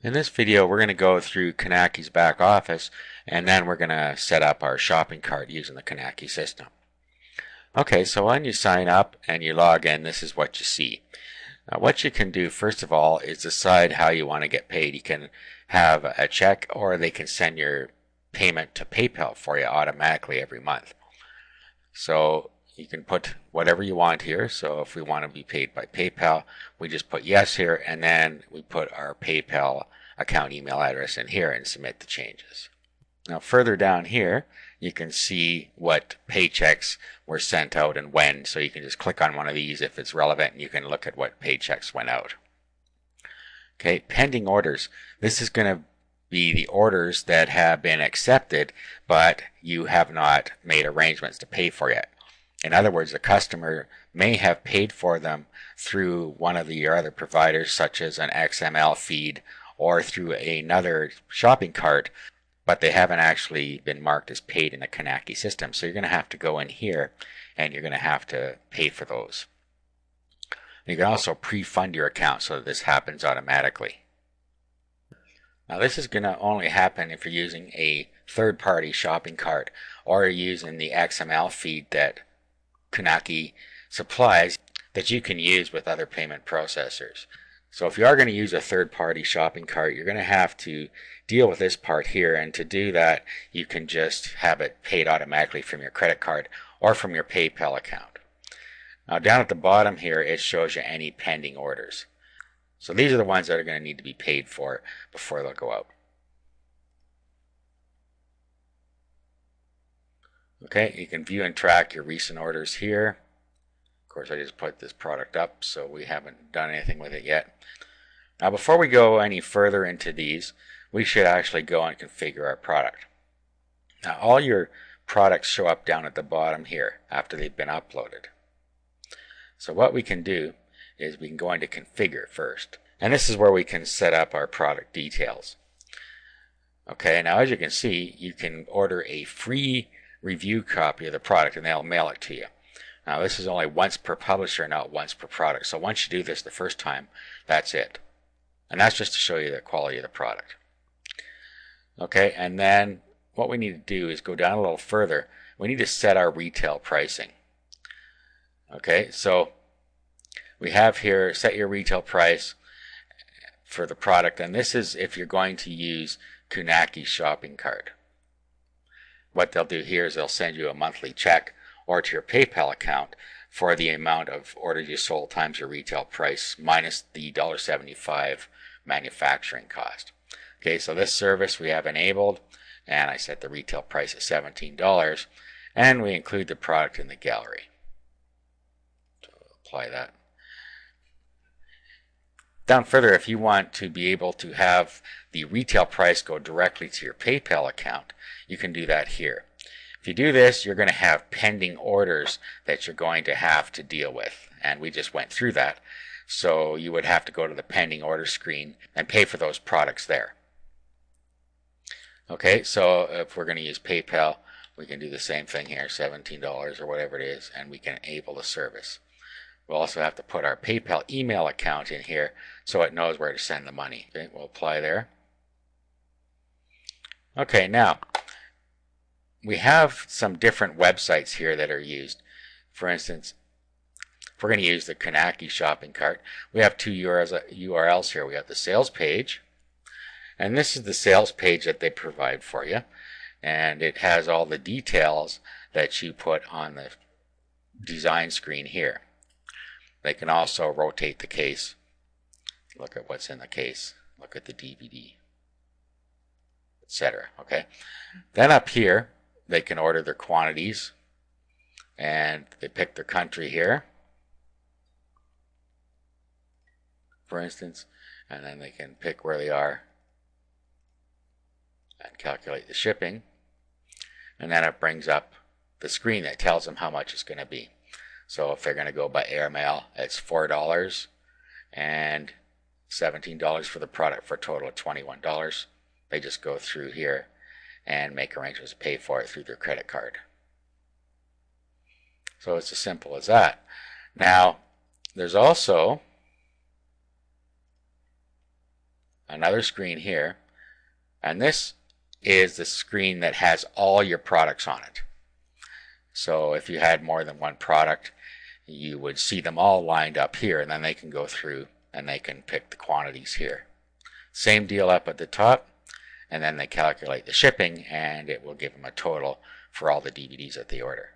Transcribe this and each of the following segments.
In this video, we're going to go through Kinaki's back office, and then we're going to set up our shopping cart using the Kinaki system. Okay, so when you sign up and you log in, this is what you see. Now, what you can do, first of all, is decide how you want to get paid. You can have a check, or they can send your payment to PayPal for you automatically every month. So you can put whatever you want here. So if we want to be paid by PayPal, we just put yes here, and then we put our PayPal account email address in here and submit the changes. Now further down here, you can see what paychecks were sent out and when. So you can just click on one of these if it's relevant, and you can look at what paychecks went out. Okay, pending orders. This is going to be the orders that have been accepted, but you have not made arrangements to pay for yet. In other words, the customer may have paid for them through one of your other providers, such as an XML feed or through another shopping cart, but they haven't actually been marked as paid in the Kinaki system. So you're going to have to go in here and you're going to have to pay for those. You can also pre-fund your account so that this happens automatically. Now this is going to only happen if you're using a third-party shopping cart or you're using the XML feed that Kinaki supplies that you can use with other payment processors. So if you are going to use a third-party shopping cart, you're going to have to deal with this part here, and to do that you can just have it paid automatically from your credit card or from your PayPal account. Now down at the bottom here, it shows you any pending orders. So these are the ones that are going to need to be paid for before they'll go out. Okay, you can view and track your recent orders here. Of course, I just put this product up, so we haven't done anything with it yet. Now before we go any further into these, we should actually go and configure our product. Now all your products show up down at the bottom here after they've been uploaded. So what we can do is we can go into configure first, and this is where we can set up our product details. Okay, now as you can see, you can order a free review copy of the product and they'll mail it to you. Now this is only once per publisher, not once per product. So once you do this the first time, that's it. And that's just to show you the quality of the product. Okay, and then what we need to do is go down a little further. We need to set our retail pricing. Okay, so we have here set your retail price for the product, and this is if you're going to use Kinaki shopping cart. What they'll do here is they'll send you a monthly check or to your PayPal account for the amount of orders you sold times your retail price minus the $1.75 manufacturing cost. Okay, so this service we have enabled, and I set the retail price at $17, and we include the product in the gallery. So we'll apply that. Down further, if you want to be able to have the retail price go directly to your PayPal account, you can do that here. If you do this, you're going to have pending orders that you're going to have to deal with, and we just went through that. So you would have to go to the pending order screen and pay for those products there. Okay, so if we're going to use PayPal, we can do the same thing here, $17 or whatever it is, and we can enable the service. We'll also have to put our PayPal email account in here so it knows where to send the money. Okay, we'll apply there. Okay, now we have some different websites here that are used. For instance, if we're going to use the Kinaki shopping cart, we have two URLs here. We have the sales page, and this is the sales page that they provide for you, and it has all the details that you put on the design screen here. They can also rotate the case, look at what's in the case, look at the DVD, etc. Okay, then up here they can order their quantities, and they pick their country here, for instance, and then they can pick where they are and calculate the shipping, and then it brings up the screen that tells them how much it's going to be. So if they're going to go by airmail, it's $4 and $17 for the product for a total of $21. They just go through here and make arrangements to pay for it through their credit card. So it's as simple as that. Now, there's also another screen here, and this is the screen that has all your products on it. So if you had more than one product, you would see them all lined up here, and then they can go through and they can pick the quantities here. Same deal up at the top, and then they calculate the shipping, and it will give them a total for all the DVDs that they order.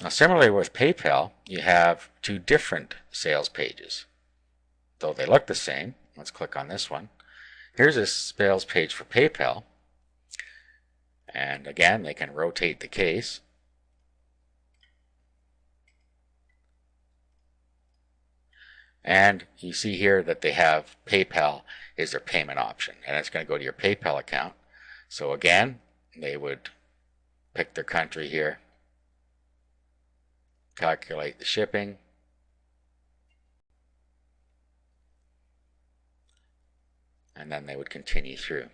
Now, similarly with PayPal, you have two different sales pages. Though they look the same, let's click on this one. Here's a sales page for PayPal. And again, they can rotate the case. And you see here that they have PayPal is their payment option. And it's going to go to your PayPal account. So again, they would pick their country here, calculate the shipping, and then they would continue through.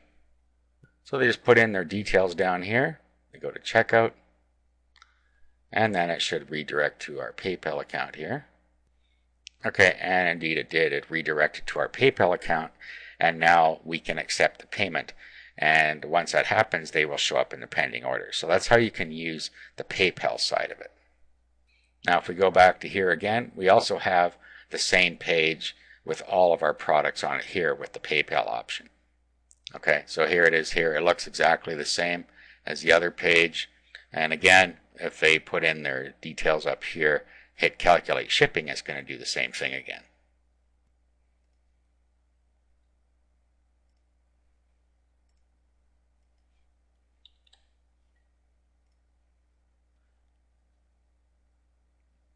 So they just put in their details down here. They go to checkout, and then it should redirect to our PayPal account here. Okay, and indeed it did. It redirected to our PayPal account, and now we can accept the payment. And once that happens, they will show up in the pending order. So that's how you can use the PayPal side of it. Now if we go back to here again, we also have the same page with all of our products on it here with the PayPal option. Okay, so here it is here. It looks exactly the same as the other page. And again, if they put in their details up here, hit calculate shipping, it's going to do the same thing again.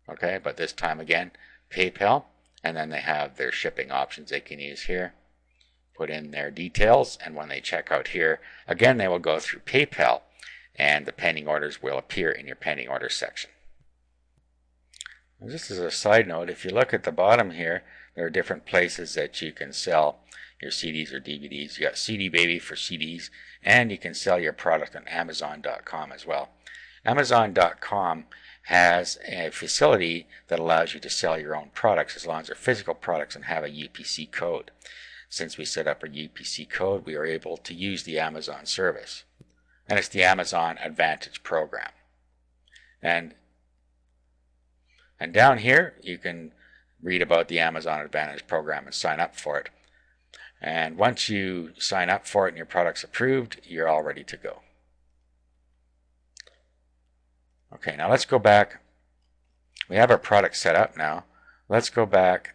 Okay, but this time again, PayPal, and then they have their shipping options they can use here. Put in their details, and when they check out here, again they will go through PayPal, and the pending orders will appear in your pending orders section. And just as a side note, if you look at the bottom here, there are different places that you can sell your CDs or DVDs. You got CD Baby for CDs, and you can sell your product on Amazon.com as well. Amazon.com has a facility that allows you to sell your own products as long as they're physical products and have a UPC code. Since we set up a UPC code, we are able to use the Amazon service. And it's the Amazon Advantage program. And down here, you can read about the Amazon Advantage program and sign up for it. And once you sign up for it and your product's approved, you're all ready to go. Okay, now let's go back. We have our product set up now. Let's go back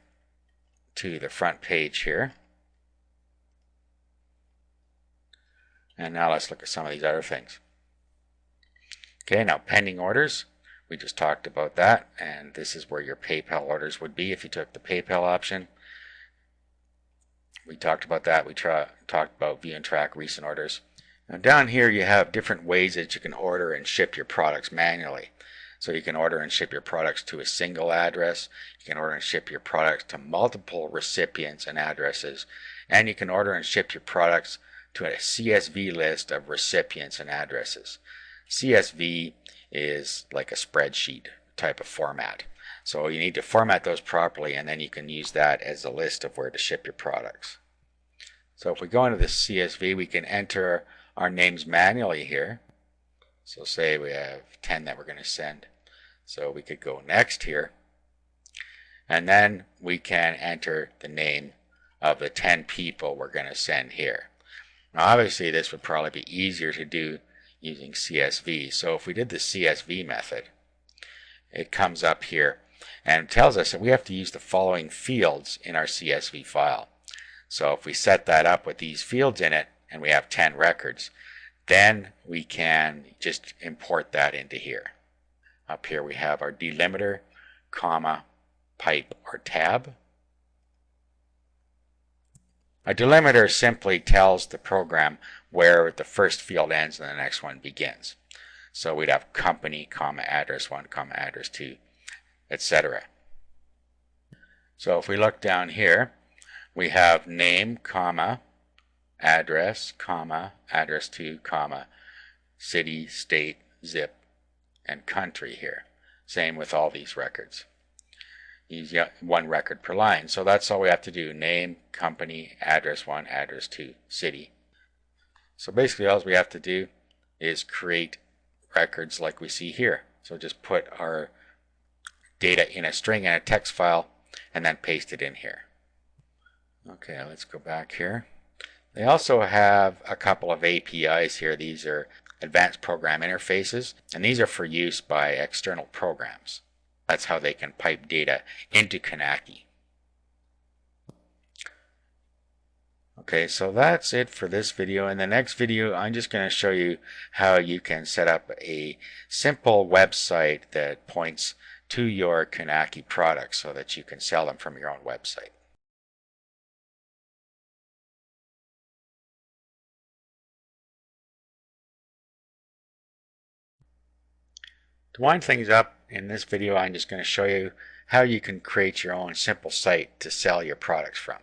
to the front page here. And now let's look at some of these other things. Okay, now pending orders. We just talked about that, and this is where your PayPal orders would be if you took the PayPal option. We talked about that. We talked about view and track recent orders. Now down here you have different ways that you can order and ship your products manually. So you can order and ship your products to a single address. You can order and ship your products to multiple recipients and addresses. And you can order and ship your products to a CSV list of recipients and addresses. CSV is like a spreadsheet type of format. So you need to format those properly, and then you can use that as a list of where to ship your products. So if we go into the CSV, we can enter our names manually here. So say we have 10 that we're going to send. So we could go next here, and then we can enter the name of the 10 people we're going to send here. Now obviously this would probably be easier to do using CSV. So if we did the CSV method, it comes up here and tells us that we have to use the following fields in our CSV file. So if we set that up with these fields in it, and we have 10 records, then we can just import that into here. Up here we have our delimiter, comma, pipe, or tab. A delimiter simply tells the program where the first field ends and the next one begins. So we'd have company, comma, address 1, comma, address 2, etc. So if we look down here, we have name, comma, address, comma, address 2, comma, city, state, zip, and country here. Same with all these records. use one record per line. So that's all we have to do. Name, company, address 1, address 2, city. So basically all we have to do is create records like we see here. So just put our data in a string and a text file and then paste it in here. Okay, let's go back here. They also have a couple of APIs here. These are advanced program interfaces, and these are for use by external programs. That's how they can pipe data into Knacky. Okay, so that's it for this video. In the next video, I'm just going to show you how you can set up a simple website that points to your Knacky products so that you can sell them from your own website. To wind things up, in this video I'm just going to show you how you can create your own simple site to sell your products from.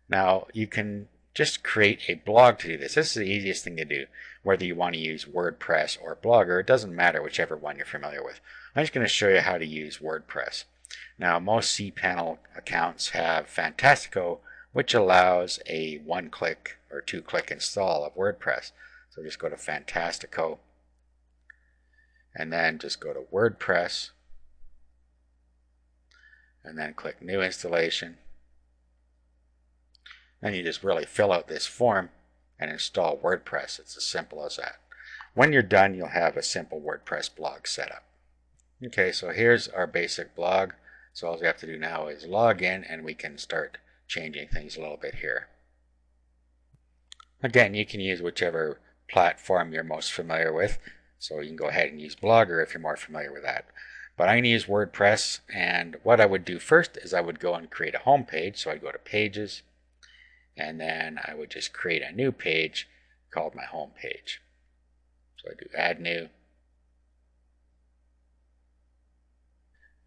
Now you can just create a blog to do this. This is the easiest thing to do, whether you want to use WordPress or Blogger. It doesn't matter whichever one you're familiar with. I'm just going to show you how to use WordPress. Now most cPanel accounts have Fantastico, which allows a one-click or two-click install of WordPress. So just go to Fantastico and then just go to WordPress and then click New Installation. Then you just really fill out this form and install WordPress. It's as simple as that. When you're done, you'll have a simple WordPress blog set up. Okay, so here's our basic blog. So all we have to do now is log in and we can start changing things a little bit here. Again, you can use whichever platform you're most familiar with. So you can go ahead and use Blogger if you're more familiar with that. But I'm going to use WordPress, and what I would do first is I would go and create a home page. So I'd go to Pages, and then I would just create a new page called my home page. So I do Add New.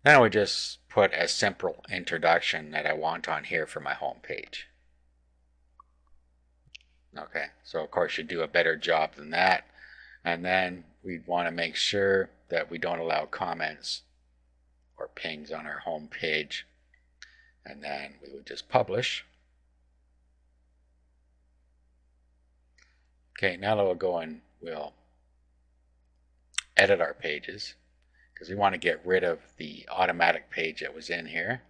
Then I would just put a simple introduction that I want on here for my home page. Okay, so of course you do a better job than that. And then we'd want to make sure that we don't allow comments or pings on our home page. And then we would just publish. Okay, now we'll go and we'll edit our pages because we want to get rid of the automatic page that was in here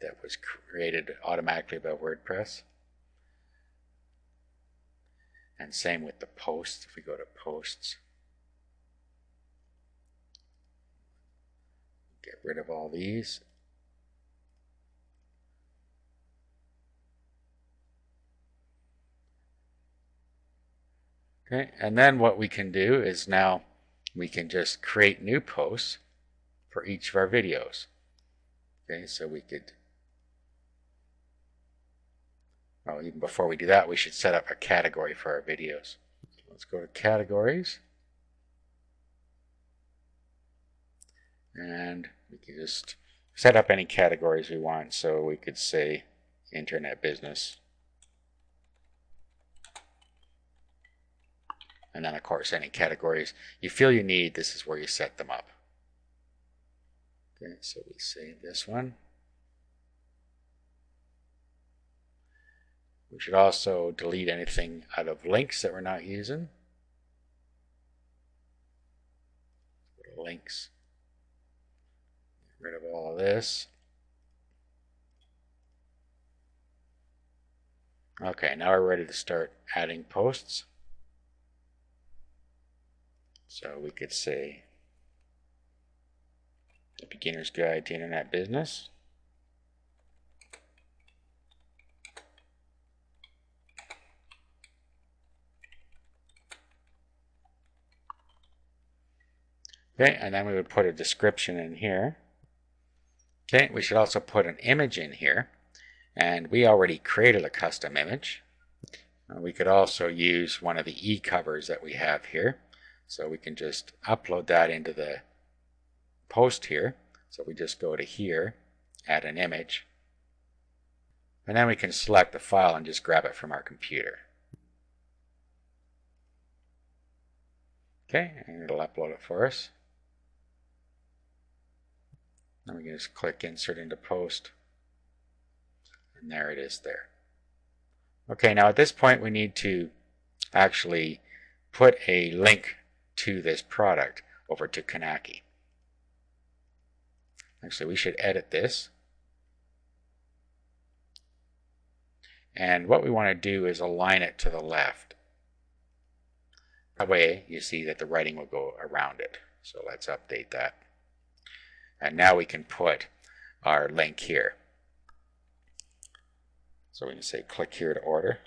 that was created automatically by WordPress. And same with the posts. If we go to posts, get rid of all these. Okay, and then what we can do is now we can just create new posts for each of our videos. Okay, so we could, well, even before we do that, we should set up a category for our videos. So let's go to categories. And we can just set up any categories we want. So we could say internet business. And then of course any categories you feel you need, this is where you set them up. Okay, so we save this one. We should also delete anything out of links that we're not using. Go to links. Get rid of all of this. Okay, now we're ready to start adding posts. So we could say The Beginner's Guide to Internet Business. Okay, and then we would put a description in here. Okay, we should also put an image in here. And we already created a custom image. We could also use one of the e-covers that we have here. So we can just upload that into the post here. So we just go to here, add an image. And then we can select the file and just grab it from our computer. Okay, and it'll upload it for us. Then we can just click Insert into Post, and there it is there. Okay, now at this point we need to actually put a link to this product over to Kanaki. Actually, we should edit this. And what we want to do is align it to the left. That way you see that the writing will go around it. So let's update that. And now we can put our link here. So we can say click here to order.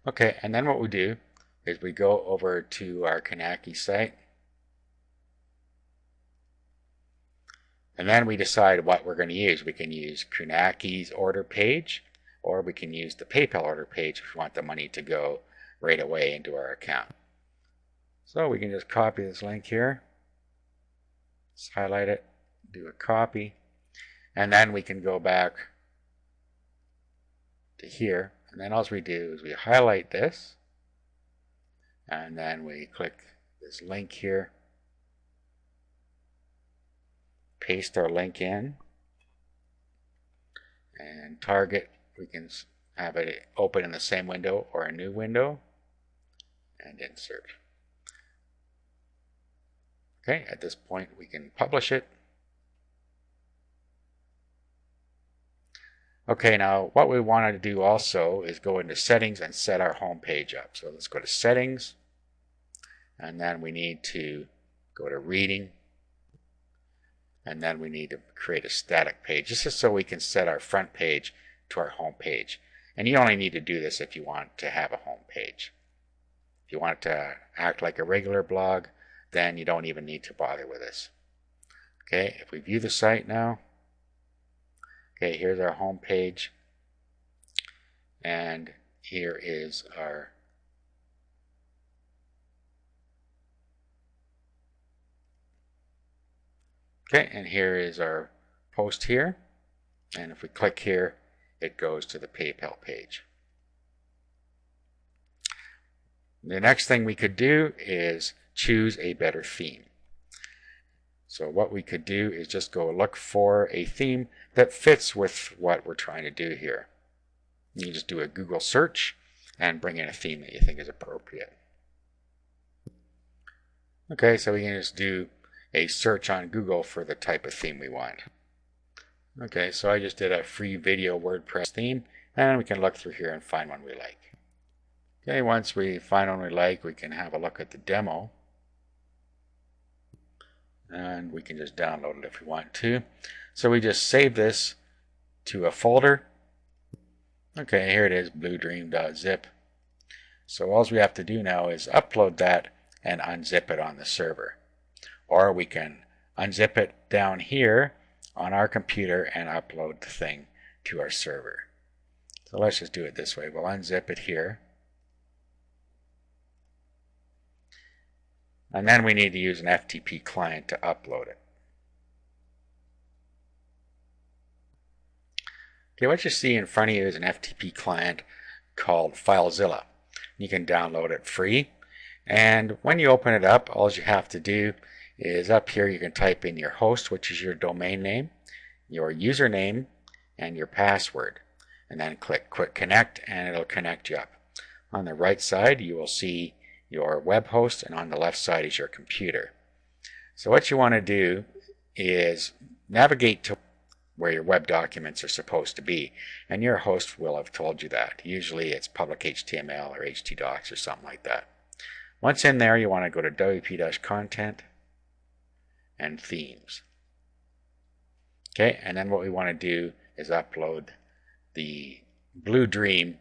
Okay, and then what we do is we go over to our Kanaki site. And then we decide what we're going to use. We can use Kanaki's order page, or we can use the PayPal order page if we want the money to go right away into our account. So we can just copy this link here. Let's highlight it, do a copy, and then we can go back to here. And then all we do is we highlight this, and then we click this link here, paste our link in, and target, we can have it open in the same window or a new window, and insert. Okay, at this point we can publish it. Okay, now what we want to do also is go into settings and set our home page up. So let's go to settings, and then we need to go to reading, and then we need to create a static page. This is so we can set our front page to our home page. And you only need to do this if you want to have a home page. If you want it to act like a regular blog, then you don't even need to bother with this. Okay, if we view the site now, okay, here's our home page, and here is our okay, and here is our post here, and if we click here, it goes to the PayPal page. The next thing we could do is choose a better theme. So what we could do is just go look for a theme that fits with what we're trying to do here. You can just do a Google search and bring in a theme that you think is appropriate. Okay, so we can just do a search on Google for the type of theme we want. Okay, so I just did a free video WordPress theme, and we can look through here and find one we like. Okay, once we find one we like, we can have a look at the demo. And we can just download it if we want to. So we just save this to a folder. Okay, here it is, bluedream.zip. So all we have to do now is upload that and unzip it on the server. Or we can unzip it down here on our computer and upload the thing to our server. So let's just do it this way. We'll unzip it here. And then we need to use an FTP client to upload it. Okay, what you see in front of you is an FTP client called FileZilla. You can download it free. And when you open it up, all you have to do is up here you can type in your host, which is your domain name, your username, and your password. And then click Quick Connect, and it'll connect you up. On the right side, you will see your web host, and on the left side is your computer. So what you want to do is navigate to where your web documents are supposed to be, and your host will have told you that. Usually it's public HTML or htdocs or something like that. Once in there, you want to go to wp-content and themes. Okay, and then what we want to do is upload the Blue Dream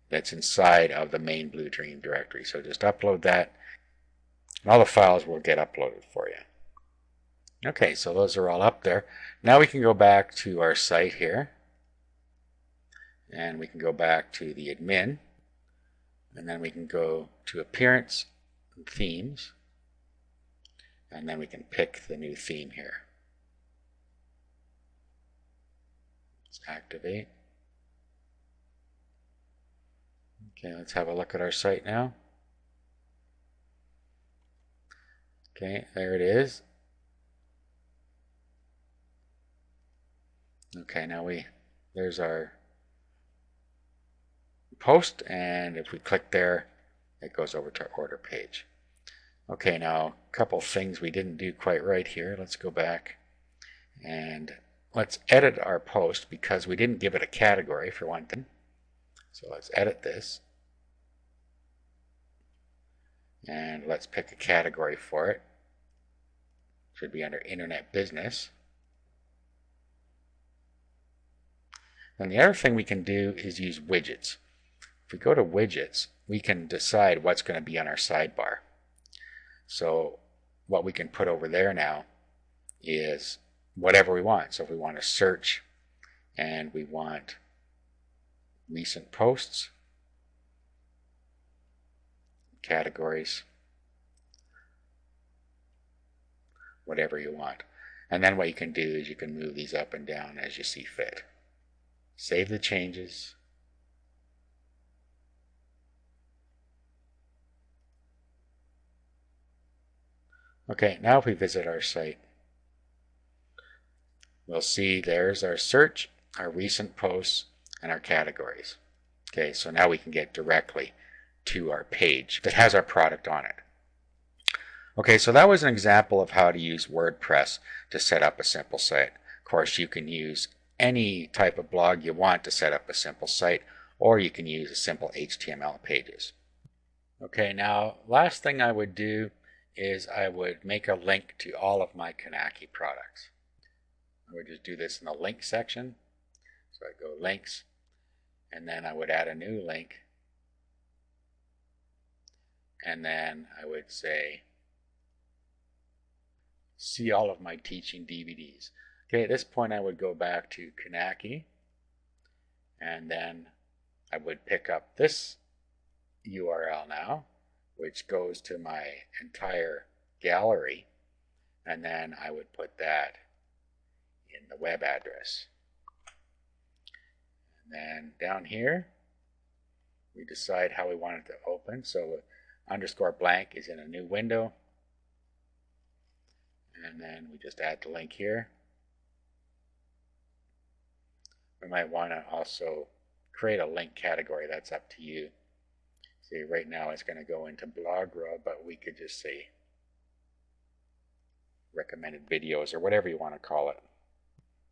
that's inside of the main Blue Dream directory. So just upload that, and all the files will get uploaded for you. Okay, so those are all up there. Now we can go back to our site here, and we can go back to the admin, and then we can go to Appearance and Themes, and then we can pick the new theme here. Let's activate. Okay, let's have a look at our site now. Okay, there it is. Okay, now there's our post, and if we click there, it goes over to our order page. Okay, now a couple things we didn't do quite right here. Let's go back and let's edit our post because we didn't give it a category for one thing. So let's edit this. And let's pick a category for it. Should be under Internet Business. And the other thing we can do is use widgets. If we go to widgets, we can decide what's going to be on our sidebar. So what we can put over there now is whatever we want. So if we want to search and we want recent posts, categories, whatever you want. And then what you can do is you can move these up and down as you see fit. Save the changes. Okay, now if we visit our site, we'll see there's our search, our recent posts, and our categories. Okay, so now we can get directly to our page that has our product on it. Okay, so that was an example of how to use WordPress to set up a simple site. Of course, you can use any type of blog you want to set up a simple site, or you can use a simple HTML pages. Okay, now last thing I would do is I would make a link to all of my Kanaki products. I would just do this in the link section. So I go links, and then I would add a new link, and then I would say see all of my teaching DVDs. Okay, at this point I would go back to Kanaki, and then I would pick up this URL now, which goes to my entire gallery, and then I would put that in the web address. And then down here, we decide how we want it to open. So underscore blank is in a new window. And then we just add the link here. We might want to also create a link category. That's up to you. See, right now it's going to go into Blogro, but we could just say recommended videos or whatever you want to call it.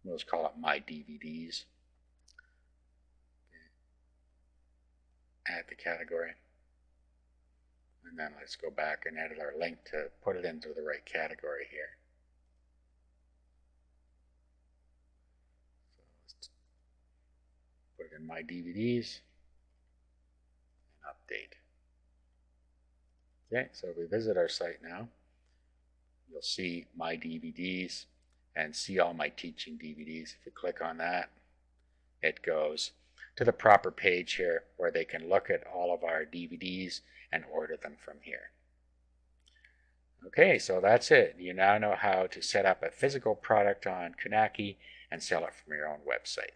We'll just call it My DVDs. Add the category. And then let's go back and edit our link to put it into the right category here. So let's put it in My DVDs and update. Okay, so if we visit our site now, you'll see My DVDs and see all my teaching DVDs. If you click on that, it goes to the proper page here where they can look at all of our DVDs and order them from here. Okay, so that's it. You now know how to set up a physical product on Kanaki and sell it from your own website.